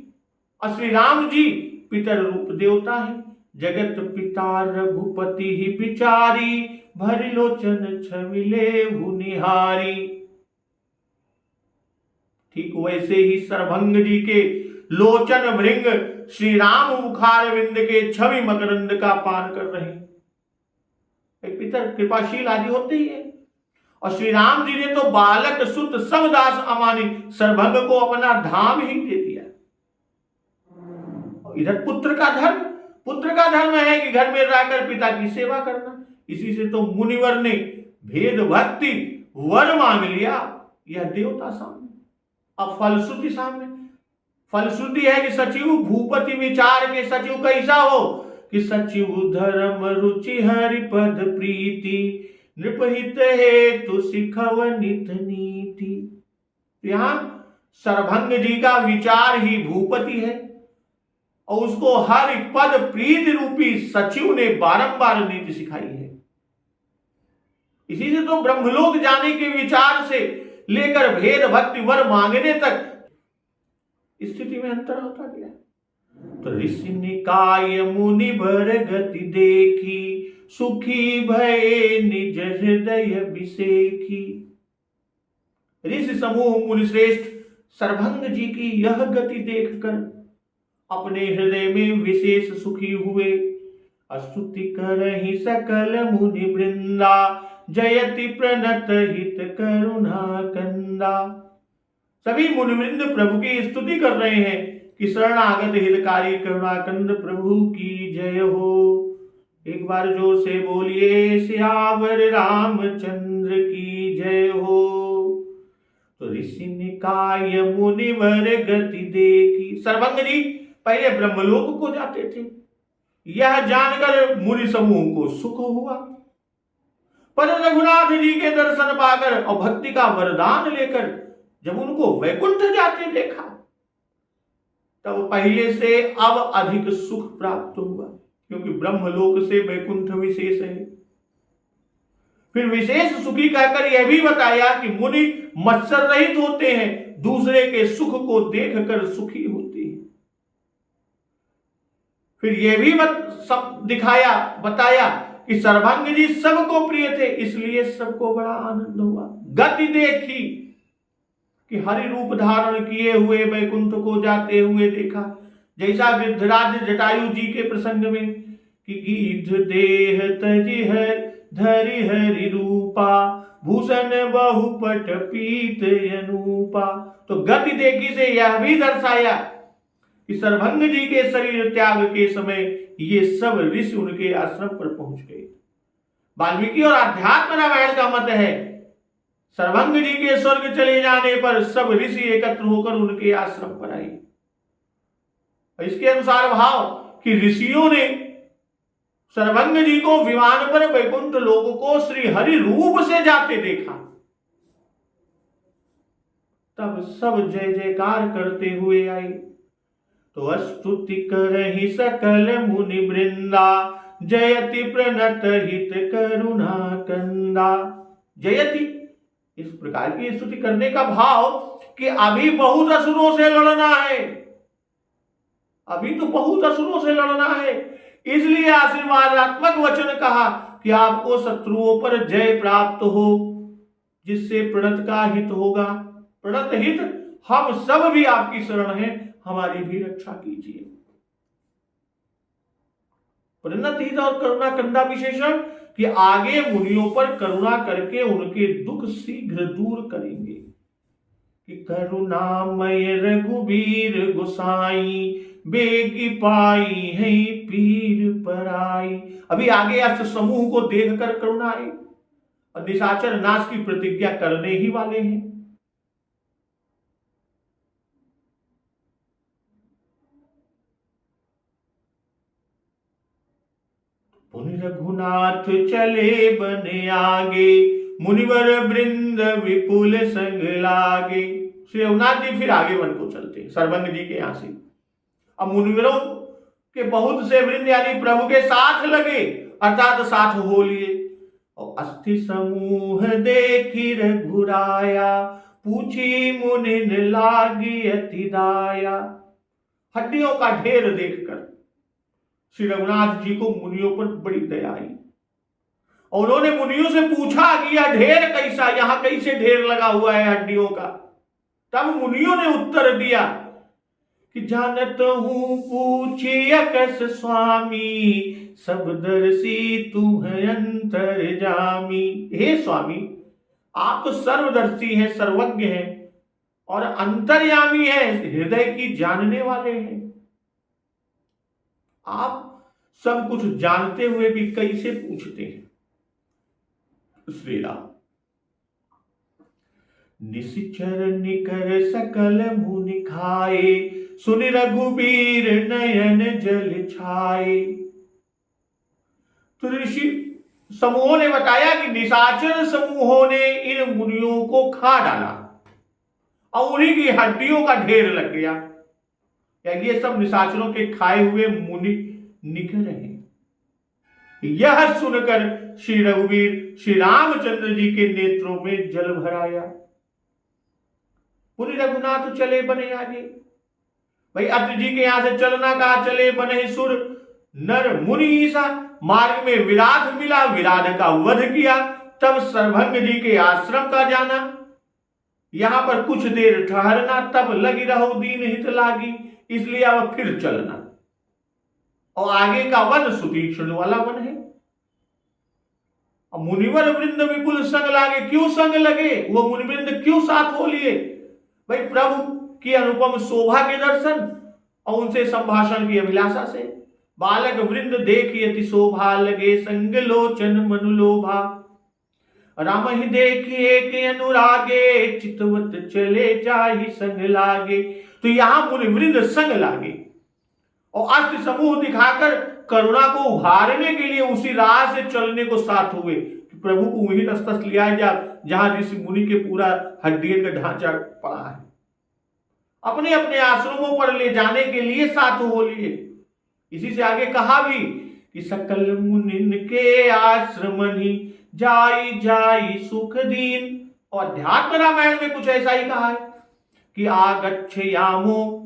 और श्री राम जी पितर रूप देवता है। जगत पिता रघुपति ही बिचारी, भरि लोचन छविले निहारी। ठीक वैसे ही सरभंग जी के लोचन भृंग श्री राम मुखारविंद के छवि मकरंद का पान कर रहे हैं। एक पितर कृपाशील आदि होते ही है। और श्री राम जी ने तो बालक सुत समदास अमानी सरभंग को अपना धाम ही दे दिया। इधर पुत्र का धर्म है कि घर में रहकर पिता की सेवा करना। इसी से तो मुनिवर ने भेद भक्ति वर मांग लिया। यह देवता सामने। अब फलश्रुति सामने। फलश्रुति है कि सचिव भूपति विचार के सचिव कैसा हो कि सचिव धर्म रुचि हरिपद प्रीति, नृपहित हेतु सिखव नित नीति। यहां सरभंग जी का विचार ही भूपति है और उसको हरि पद प्रीति रूपी सचिव ने बारंबार नीति सिखाई है। इसी से तो ब्रह्मलोक जाने के विचार से लेकर भेद भक्ति वर मांगने तक स्थिति में अंतर होता गया। तो ऋषि निकाय मुनि भर गति देखी, सुखी भये निज हृदय विसेखी। ऋषि समूह मुनि श्रेष्ठ सरभंग जी की यह गति देखकर अपने हृदय में विशेष सुखी हुए। स्तुति करहि सकल मुनि वृंदा, जयति प्रणत हित करुणा कंदा। सभी मुनिवृंद प्रभु की स्तुति कर रहे हैं कि शरणागत हितकारी करुणाकंद प्रभु की जय हो। एक बार जोर से बोलिए सियावर रामचंद्र की जय हो। तो ऋषि निकाय मुनिवर गति देखी। सरभंग जी पहले ब्रह्मलोक को जाते थे। यह जानकर मुनि समूह को सुख हुआ। पर रघुनाथ जी के दर्शन पाकर और भक्ति का वरदान लेकर जब उनको वैकुंठ जाते देखा तब पहले से अब अधिक सुख प्राप्त हुआ, क्योंकि ब्रह्मलोक से वैकुंठ विशेष है। फिर विशेष सुखी कहकर यह भी बताया कि मुनि मत्सर रहित होते हैं, दूसरे के सुख को देखकर सुखी होते हैं। फिर यह भी बताया कि सरभंग जी सबको प्रिय थे, इसलिए सबको बड़ा आनंद हुआ। गति देखी कि हरि रूप धारण किए हुए वैकुंठ को जाते हुए देखा। जैसा गृद्धराज जटायु जी के प्रसंग में कि गीध देह तजि है धरि हरि रूपा, भूषण बहुपट पीत अनूपा। तो गति देखी से यह भी दर्शाया कि सरभंग जी के शरीर त्याग के समय ये सब ऋषि उनके आश्रम पर पहुंच गए। वाल्मीकि और अध्यात्म रामायण का मत है सरभंग जी के स्वर्ग चले जाने पर सब ऋषि एकत्र होकर उनके आश्रम पर आए। इसके अनुसार भाव कि ऋषियों ने सरभंग जी को विमान पर वैकुंठ लोक को श्री हरि रूप से जाते देखा। तब सब जय जयकार करते हुए आए। तो स्तुति करहि सकल मुनि वृंदा, जयति प्रणत हित करुणा कंदा। जयति इस प्रकार की स्तुति करने का भाव कि अभी बहुत असुरों से लड़ना है, अभी तो बहुत असुरों से लड़ना है। इसलिए आशीर्वादात्मक वचन कहा कि आपको शत्रुओं पर जय प्राप्त हो, जिससे प्रणत का हित होगा। प्रणत हित हम सब भी आपकी शरण हैं, हमारी भी रक्षा कीजिए। प्रणत हित और करुणा कंदा विशेषण कि आगे मुनियों पर करुणा करके उनके दुख शीघ्र दूर करेंगे। कि करुणामय रघुबीर गोसाई, बेगी पाई है पीर पराई। अभी आगे अष्ट समूह को देखकर करुणा आई और निशाचर नाश की प्रतिज्ञा करने ही वाले हैं। पुनि रघुनाथ चले बन आगे, मुनिवर वृंद विपुल संग लागे। श्री रघुनाथ जी फिर आगे वन को चलते सरभंग जी के यहां से। अब मुनिवरों के बहुत से वृंद यानी प्रभु के साथ लगे, अर्थात साथ हो लिए। और अस्थि समूह देखी रघुराया, पूछी मुनिन लागी अति दाया। हड्डियों का ढेर देखकर श्री रघुनाथ जी को मुनियों पर बड़ी दया आई और उन्होंने मुनियों से पूछा कि यह ढेर कैसा, यहां कैसे ढेर लगा हुआ है हड्डियों का। तब मुनियों ने उत्तर दिया कि जानत हूं पूछी अकस स्वामी, सब दर्शी तुम अंतर जामी। हे स्वामी, आप तो सर्वदर्शी हैं, सर्वज्ञ हैं और अंतर्यामी हैं, हृदय की जानने वाले हैं। आप सब कुछ जानते हुए भी कैसे पूछते हैं। श्री राम निशिचर निकर सकल मुनि खाए, सुनि रघुबीर नयन जल छाए। तो ऋषि समूहों ने बताया कि निशाचर समूहों ने इन मुनियों को खा डाला और उन्हीं की हड्डियों का ढेर लग गया। ये सब निशाचरों के खाए हुए मुनि निकल रहे। यह सुनकर श्री रघुवीर श्री रामचंद्र जी के नेत्रों में जल भराया। पुनि रघुनाथ चले बने आगे। भाई अत्रि जी के यहां से चलना कहा, चले बने सुर नर मुनि ईसा। मार्ग में विराध मिला, विराध का वध किया। तब सरभंग जी के आश्रम का जाना, यहां पर कुछ देर ठहरना, तब लगी रहो दीन हित लागी, इसलिए अब फिर चलना। और आगे का वन सुतीक्ष्ण वाला वन है। मुनिवर वृंद विपुल संग लागे। क्यों संग लगे, वो मुनिवृंद क्यों साथ हो लिए? भाई प्रभु की अनुपम शोभा के दर्शन और उनसे संभाषण की अभिलाषा से। बालक वृंद देखी अति शोभा लगे, संग लोचन मनु लोभा। राम ही देखिए के अनुरागे, चितवत चले जाहि संग लागे। तो यहां मुनिवृंद संग लागे और अष्ट समूह दिखाकर करुणा को उभारने के लिए उसी राह से चलने को साथ हुए। प्रभु को वही रास्ता ले आया जहां ऋषि मुनि के पूरा हड्डियों का ढांचा पड़ा है। अपने अपने आश्रमों पर ले जाने के लिए साथ हो लिए। इसी से आगे कहा भी कि सकल मुनिन के आश्रमनि, जाई जाई सुख दीन। और अध्यात्म रामायण में कुछ ऐसा ही कहा है कि आगच्छयामो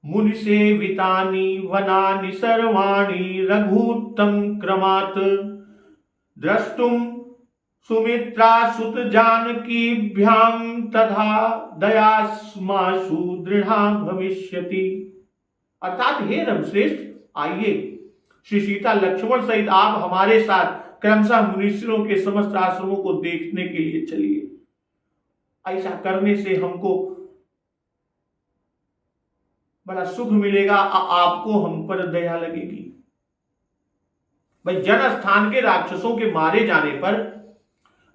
मुनि सेवितानि वनानि सर्वाणि, रघुत्तम क्रमात् द्रष्टुम सुमित्रा सुत जानकीभ्याम, तथा दयास्मासु दृढ़ा भविष्यति। अर्थात हे रघुश्रेष्ठ, आइए श्री सीता लक्ष्मण सहित आप हमारे साथ क्रमशः मुनीश्वरों के समस्त आश्रमों को देखने के लिए चलिए। ऐसा करने से हमको बड़ा सुख मिलेगा, आपको हम पर दया लगेगी। भाई जन स्थान के राक्षसों के मारे जाने पर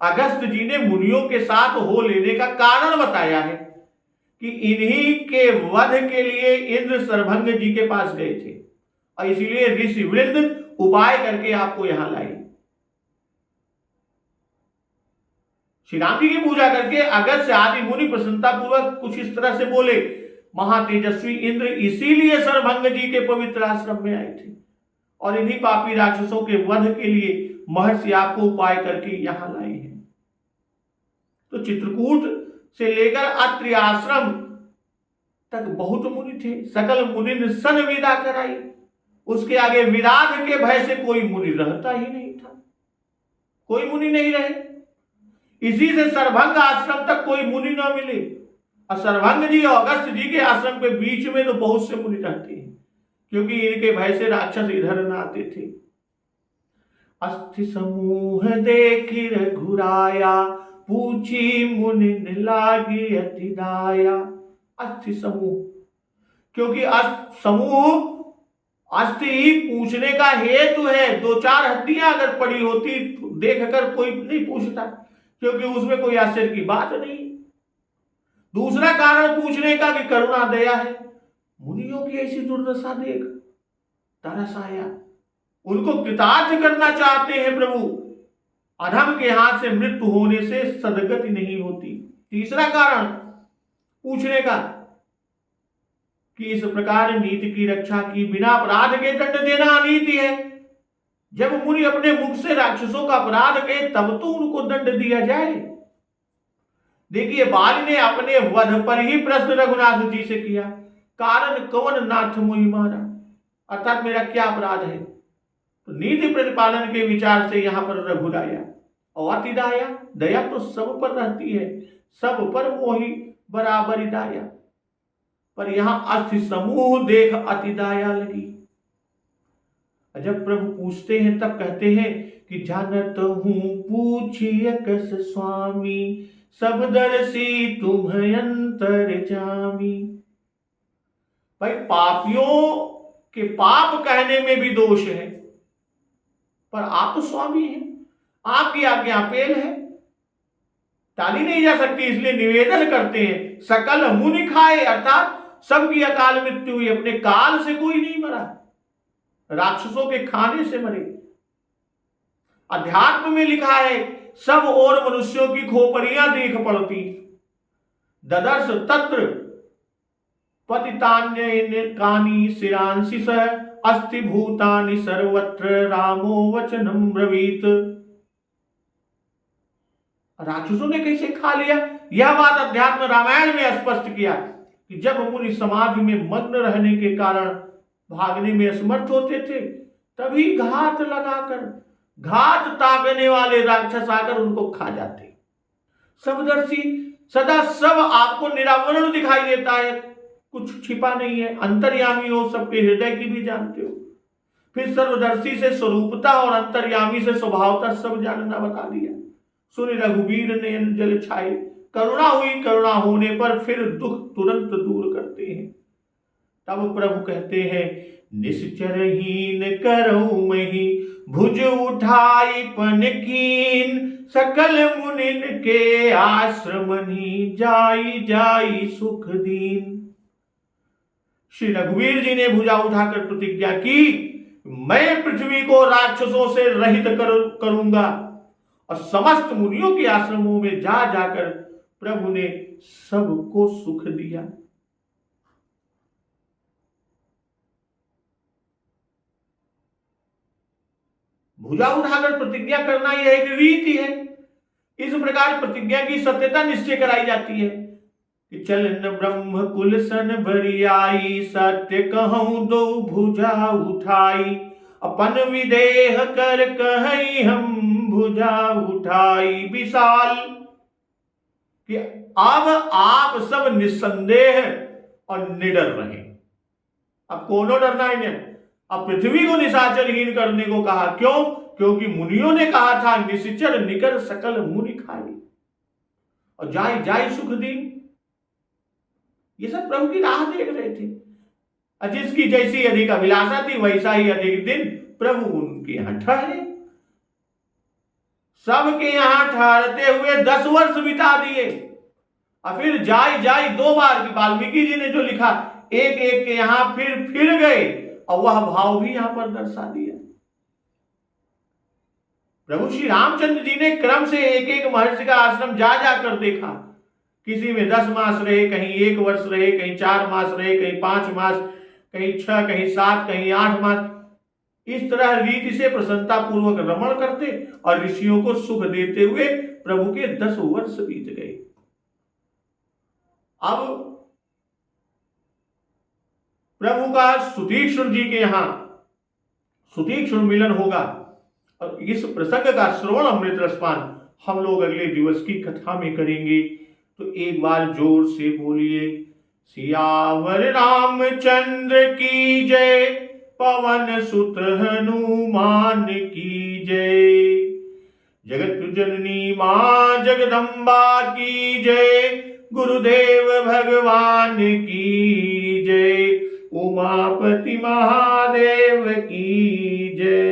अगस्त जी ने मुनियों के साथ हो लेने का कारण बताया है कि इन्हीं के वध के लिए इंद्र सरभंग जी के पास गए थे और इसीलिए ऋषि वृंद उपाय करके आपको यहां लाए। श्री राम जी की पूजा करके अगस्त आदि मुनि प्रसन्नता पूर्वक कुछ इस तरह से बोले, महातेजस्वी इंद्र इसीलिए सरभंग जी के पवित्र आश्रम में आए थे और इन्हीं पापी राक्षसों के वध के लिए महर्षि आपको उपाय करके यहां लाए हैं। तो चित्रकूट से लेकर अत्रि आश्रम तक बहुत मुनि थे। सकल मुनि सन विदा कराई, उसके आगे विराध के भय से कोई मुनि रहता ही नहीं था, कोई मुनि नहीं रहे। इसी से सरभंग आश्रम तक कोई मुनि न मिले। और सरभंग जी और अगस्त जी के आश्रम के बीच में तो बहुत से मुनि रहते हैं, क्योंकि इनके भय से राक्षस इधर न आते थे। अस्थि समूह देखी रघुराया, पूछी मुनि लागी अति दाया। अस्थि समूह, क्योंकि समूह अस्थि पूछने का हेतु है। दो चार हड्डियां अगर पड़ी होती देखकर कोई नहीं पूछता, क्योंकि उसमें कोई आश्चर्य की बात नहीं। दूसरा कारण पूछने का कि करुणा दया है। मुनियों की ऐसी दुर्दशा देख तरस आया, उनको कृतार्थ करना चाहते हैं प्रभु। अधम के हाथ से मृत्यु होने से सदगति नहीं होती। तीसरा कारण पूछने का कि इस प्रकार नीति की रक्षा की बिना अपराध के दंड देना अनीति है। जब मुनि अपने मुख से राक्षसों का अपराध कहे तब तो उनको दंड दिया जाए। देखिए, बाली ने अपने वध पर ही प्रश्न रघुनाथ जी से किया, कारण कौन नाथ मुहि मारा, अर्थात मेरा क्या अपराध है। तो नीति प्रतिपालन के विचार से यहां पर रघुराया और अतिदाया। दया तो सब पर रहती है, सब पर मोही बराबर दाया, पर यहां अस्थि समूह देख अतिदाया लगी। जब प्रभु पूछते हैं तब कहते हैं कि जानत हूं पूछिए कस स्वामी, सब दर्शी तुम अंतर जामी। भाई, पापियों के पाप कहने में भी दोष है, पर आप तो स्वामी हैं, आपकी आज्ञा पेल है, टाली नहीं जा सकती। इसलिए निवेदन करते हैं सकल मुनि खाए, अर्थात सबकी अकाल मृत्यु हुई, अपने काल से कोई नहीं मरा, राक्षसों के खाने से मरे। अध्यात्म में लिखा है सब और मनुष्यों की खोपड़ियां देख पड़ती, ददर्श तत्र पतितान्य कानी शिरांसि सह, अस्ति भूतानि सर्वत्र रामो वचनम ब्रवीत। राक्षसों ने कैसे खा लिया, यह बात अध्यात्म रामायण में स्पष्ट किया कि जब मुनि समाधि में मग्न रहने के कारण भागने में असमर्थ होते थे, तभी घात लगाकर घात ताकने वाले राक्षस आकर उनको खा जाते। सबदर्शी, सदा सब आपको निरावरण दिखाई देता है, कुछ छिपा नहीं है, अंतर्यामी हो, सबके हृदय की भी जानते हो। फिर सर्वदर्शी से स्वरूपता और अंतर्यामी से स्वभावता सब जानना बता दिया। सुनि रघुवीर नयन जल छाए, करुणा हुई, करुणा होने पर फिर दुख तुरंत दूर करते हैं। तब प्रभु कहते हैं निश्चरहीन करहु मही, भुज उठाई पन कीन, सकल मुनिन के आश्रमनि, जाई जाई सुख दीन। श्री रघुवीर जी ने भुजा उठाकर प्रतिज्ञा की, मैं पृथ्वी को राक्षसों से रहित करूंगा। और समस्त मुनियों के आश्रमों में जा जाकर प्रभु ने सबको सुख दिया। भुजा उठाकर प्रतिज्ञा करना यह एक रीति है। इस प्रकार प्रतिज्ञा की सत्यता निश्चय कराई जाती है कि चलन ब्रह्म कुल सन बरियाई, सत्य कहूं दो भुजा उठाई, अपन विदेह कर कहीं हम भुजा उठाई विशाल। कि अब आप सब निस्संदेह और निडर रहे। अब कोनो डरना ही नहीं। अब पृथ्वी को निशाचरहीन करने को कहा, क्यों? क्योंकि मुनियों ने कहा था निश्चर निकर सकल मुनि खाई, और जाय जाय सुख दीन। ये सब प्रभु की राह देख रहे थे। जिसकी जैसी अधिक अभिलाषा थी वैसा ही अधिक दिन प्रभु उनके यहां ठहरे। सबके यहां ठहरते हुए 10 वर्ष बिता दिए। और फिर जाय जाय 2 बार की वाल्मीकि जी ने जो लिखा, एक एक के यहां फिर गए, और वह भाव भी यहां पर दर्शा दिया। प्रभु श्री रामचंद्र जी ने क्रम से एक एक महर्षि का आश्रम जा जाकर देखा। किसी में 10 मास रहे, कहीं 1 वर्ष रहे, कहीं 4 मास रहे, कहीं 5 मास, कहीं 6, कहीं 7, कहीं 8 मास। इस तरह रीति से प्रसन्नता पूर्वक रमण करते और ऋषियों को सुख देते हुए प्रभु के 10 वर्ष बीत गए। अब प्रभु का सुतीक्ष्ण जी के यहां सुतीक्ष्ण मिलन होगा और इस प्रसंग का श्रवण अमृत रसपान हम लोग अगले दिवस की कथा में करेंगे। तो एक बार जोर से बोलिए, सियावर रामचंद्र की जय, पवन सुत हनुमान की जय। जगत जननी मां जगदम्बा की जय, गुरुदेव भगवान की जय, उमापति महादेव की जय।